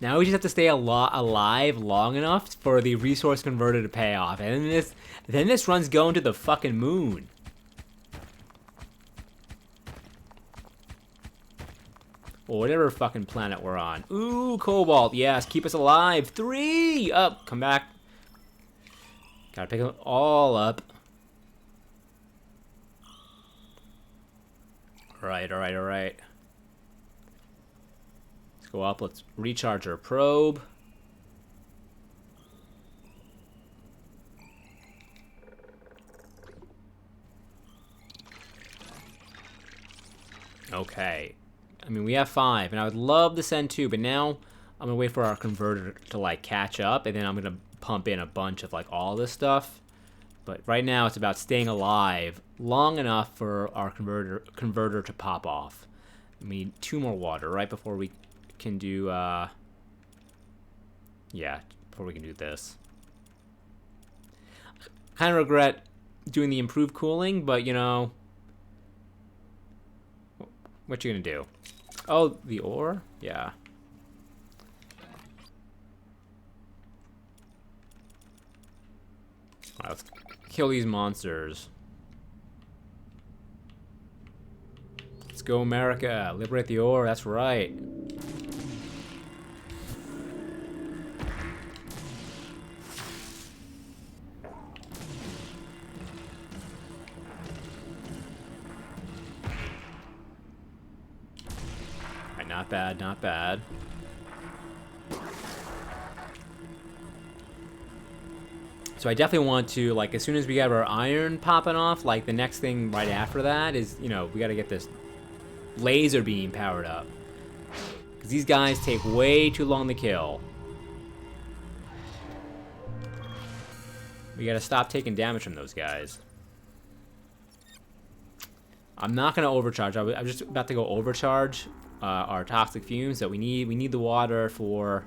Now we just have to stay alive long enough for the resource converter to pay off. And then this run's going to the fucking moon. Or whatever fucking planet we're on. Ooh, cobalt. Yes, keep us alive. 3! Up. Come back. Gotta pick them all up. Alright. Let's go up. Let's recharge our probe. Okay. I mean, we have 5, and I would love to send 2, but now I'm gonna wait for our converter to like catch up, and then I'm gonna pump in a bunch of like all this stuff. But right now it's about staying alive long enough for our converter to pop off. We need 2 more water right before we can do yeah, before we can do this. Kind of regret doing the improved cooling, but you know, what you gonna do? Oh, the ore? Yeah. Alright, let's kill these monsters. Let's go, America. Liberate the ore, that's right. Alright, not bad, not bad. So I definitely want to, like, as soon as we get our iron popping off, like, the next thing right after that is, you know, we gotta get this laser beam powered up. Because these guys take way too long to kill. We gotta stop taking damage from those guys. I'm not gonna overcharge. I'm just about to go overcharge our toxic fumes that we need the water for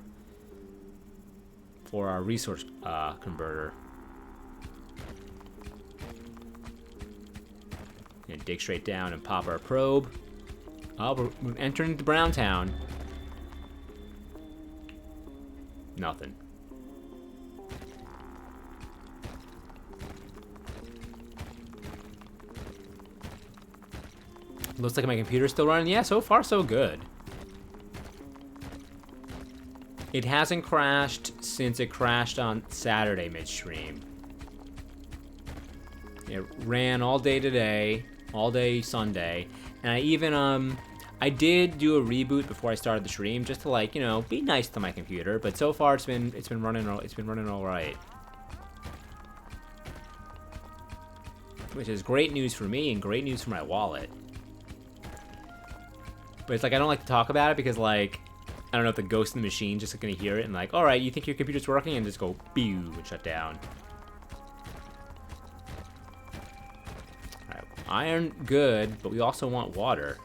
our resource converter. Gonna dig straight down and pop our probe. Oh, we're entering the brown town. Nothing. Looks like my computer's still running. Yeah, so far so good. It hasn't crashed since it crashed on Saturday midstream. It ran all day today, all day Sunday, and I even I did do a reboot before I started the stream just to, like, you know, be nice to my computer, but so far it's been running all right. Which is great news for me and great news for my wallet. But it's like I don't like to talk about it because, like, I don't know if the ghost in the machine just gonna hear it and like, all right, you think your computer's working, and just go pew and shut down. All right, iron good, but we also want water.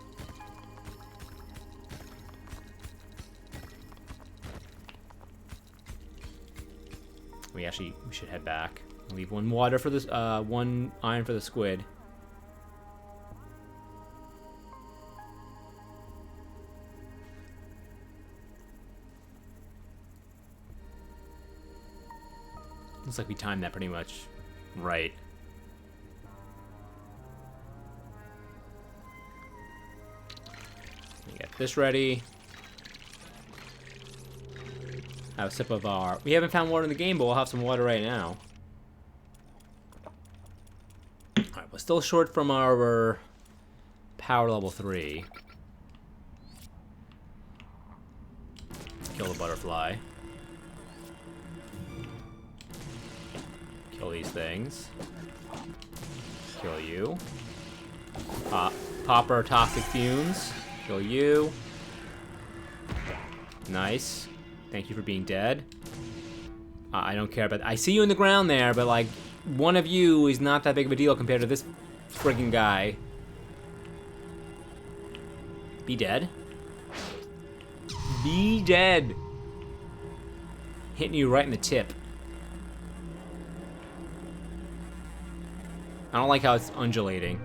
We should head back. Leave 1 water for this, 1 iron for the squid. Looks like we timed that pretty much right. We get this ready. Have a sip of our... We haven't found water in the game, but we'll have some water right now. Alright, we're still short from our power level 3. Kill the butterfly. Kill these things. Kill you. Pop our toxic fumes. Kill you. Nice. Thank you for being dead. I don't care about... I see you in the ground there, but, like, one of you is not that big of a deal compared to this friggin' guy. Be dead. Be dead. Hitting you right in the tip. I don't like how it's undulating.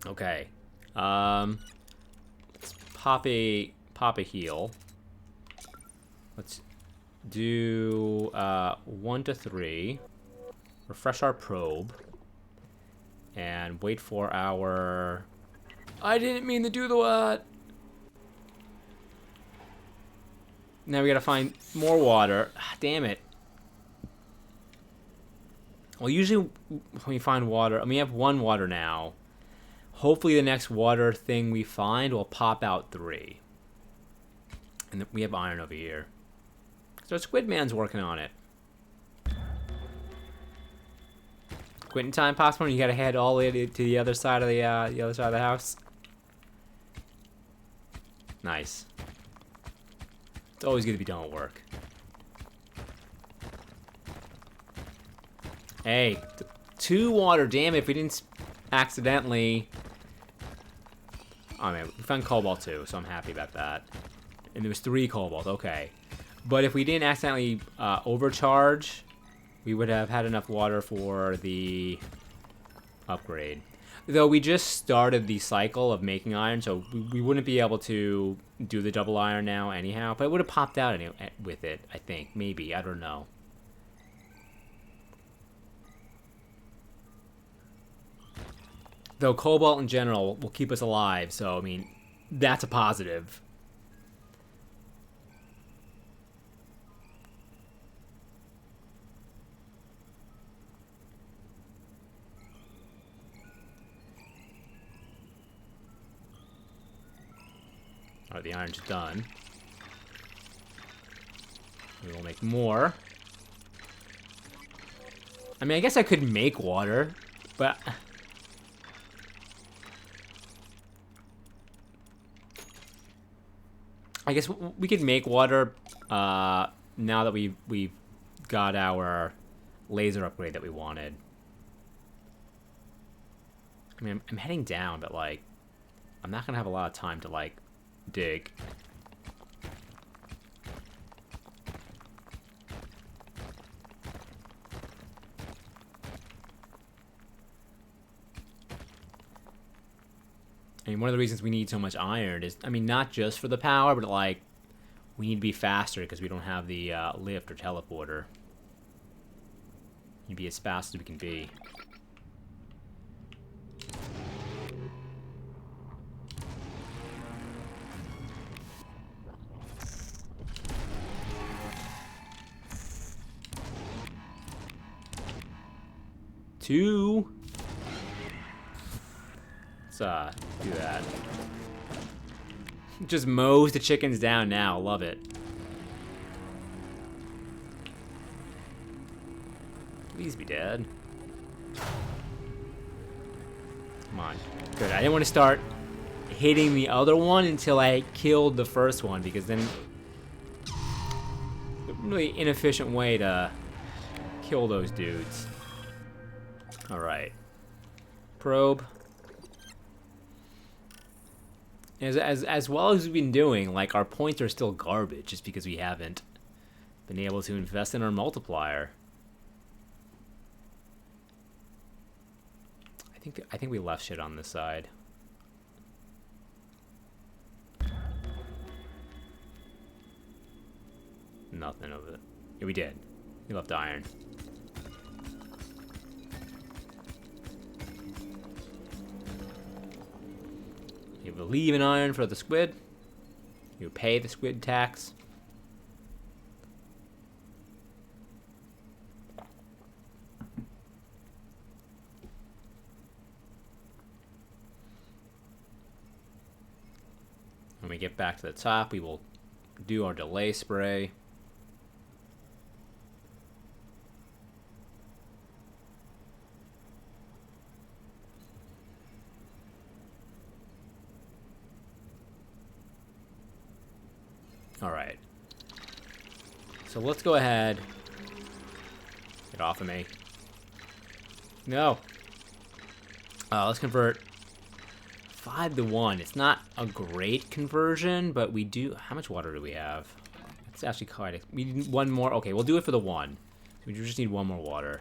Okay. Let's pop a heal. Let's do 1 to 3. Refresh our probe. And wait for our... I didn't mean to do the what? Now we gotta find more water. Ah, damn it. Well, usually when we find water, I mean, we have 1 water now. Hopefully the next water thing we find will pop out 3. And we have iron over here. So Squid Man's working on it. squinting time possible, and you gotta head all the way to the other side of the other side of the house. Nice. It's always good to be done with work. Hey, 2 water. Damn it! If we didn't accidentally. Oh man, we found cobalt too, so I'm happy about that. And there was 3 cobalt. Okay, but if we didn't accidentally overcharge, we would have had enough water for the upgrade. Though we just started the cycle of making iron, so we wouldn't be able to do the double iron now anyhow. But it would have popped out with it, I think. Maybe. I don't know. Though cobalt in general will keep us alive, so, I mean, that's a positive. Alright, the iron's done. We will make more. I mean, I guess I could make water, but... I guess we could make water now that we've got our laser upgrade that we wanted. I mean, I'm heading down, but, like, I'm not gonna have a lot of time to, like, dig. I mean, one of the reasons we need so much iron is, I mean, not just for the power, but, like, we need to be faster because we don't have the lift or teleporter. We need to be as fast as we can be. Two. Let's do that. Just mows the chickens down now. Love it. Please be dead. Come on. Good. I didn't want to start hitting the other one until I killed the first one, because then a really inefficient way to kill those dudes. Alright. Probe. As well as we've been doing, like, our points are still garbage just because we haven't been able to invest in our multiplier. I think we left shit on this side. Nothing of it. Yeah, we did. We left iron. You believe in iron for the squid. You pay the squid tax. When we get back to the top, we will do our delay spray. Alright. So let's go ahead. Get off of me. No. Let's convert 5 to 1. It's not a great conversion, but we do... How much water do we have? It's actually quite... We need 1 more. Okay, we'll do it for the 1. We just need 1 more water.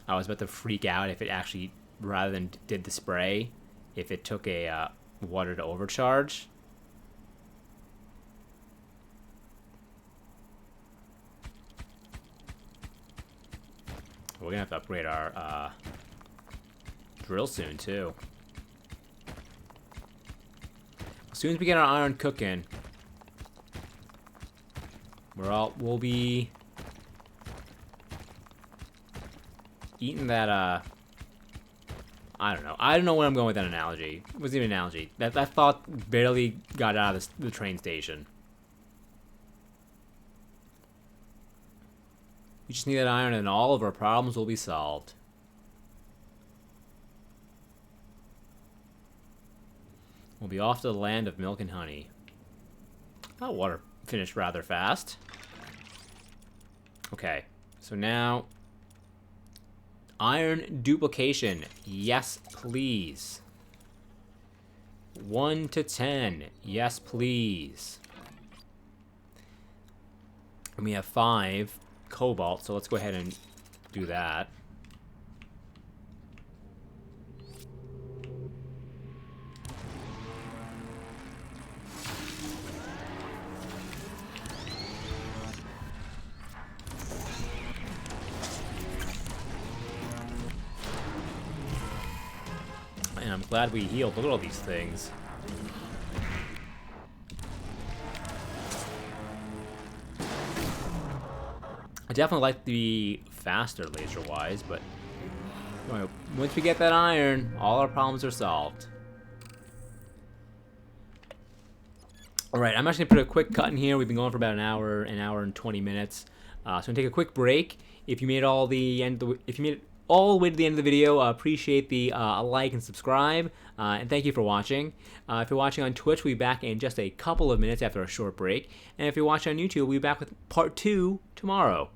I was about to freak out if it actually, rather than did the spray, if it took a water to overcharge. We're gonna have to upgrade our drill soon too. As soon as we get our iron cooking, we'll be eating that I don't know. I don't know where I'm going with that analogy. It wasn't even an analogy. That thought barely got out of the train station. We just need that iron and all of our problems will be solved. We'll be off to the land of milk and honey. That water finished rather fast. Okay, so now iron duplication. Yes, please. 1 to 10. Yes, please. And we have 5 cobalt, so let's go ahead and do that. And I'm glad we healed. Look at all these things. I definitely like the faster laser-wise, but once we get that iron, all our problems are solved. Alright, I'm actually going to put a quick cut in here. We've been going for about an hour and 20 minutes. So I'm going to take a quick break. If you made it all the way to the end of the video, appreciate the like and subscribe, and thank you for watching. If you're watching on Twitch, we'll be back in just a couple of minutes after a short break, and if you're watching on YouTube, we'll be back with part 2 tomorrow.